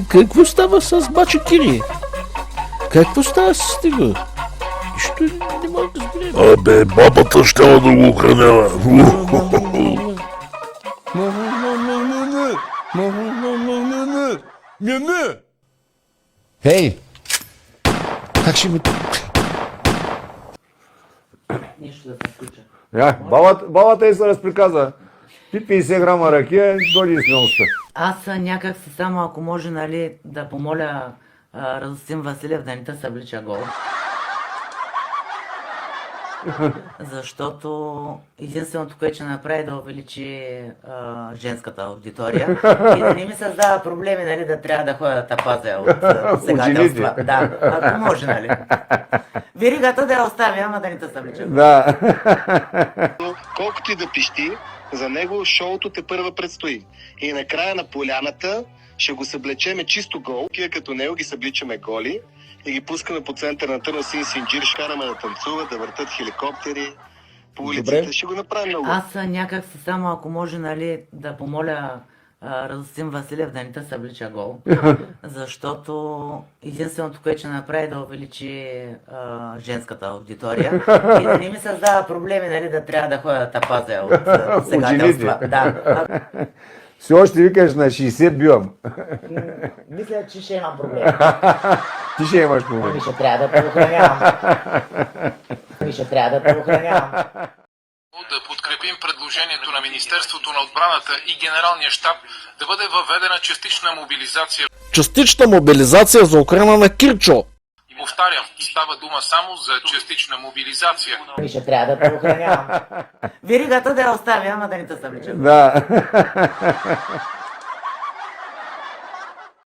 Какво става с бача Кири? Какво става с него? Нищо не мога да разберем. Бабата ще да го охранява. Ей! Как ще ми... Нищо да се включа. Бабата се разприказа. Пи 50 грама ракия, дойди смелостта. Аз някак си само, ако може, нали, да помоля Радостин Василев да не те съблича гол. Защото единственото, което ще направи да увеличи женската аудитория и да не ми създава проблеми, нали, да трябва да ходя да пазя от сегателства. Да, ако може, нали. Веригата да я оставя, ама да не те съблича гол. Да. Колкото и да пищи, за него шоуто те първа предстои. И накрая на поляната ще го съблечеме чисто гол. Кия като него ги събличаме голи и ги пускаме по център на Търно Син Синджир, ще караме да танцуват, да въртат хеликоптери по улиците. Добре. Ще го направим много. Аз някак си само, ако може, нали, да помоля Радостин Василев да не те съблича гол. Защото единственото, което ще направи да увеличи женската аудитория и да не ми създава проблеми, нали, да трябва да ходя да пазя от сегателства. Да. Все още викаш на 60 бивам. Мисля, че ще имам проблеми. Ти ще имаш проблем. Ами ще трябва да преохранявам. Да подкрепим предложението на Министерството на отбраната и Генералния щаб да бъде въведена частична мобилизация. Частична мобилизация за охрана на Кирчо. И повтарям, става дума само за частична мобилизация. Ами ще трябва да преохранявам. Веригата да я оставя, ама да не те съблича. Да.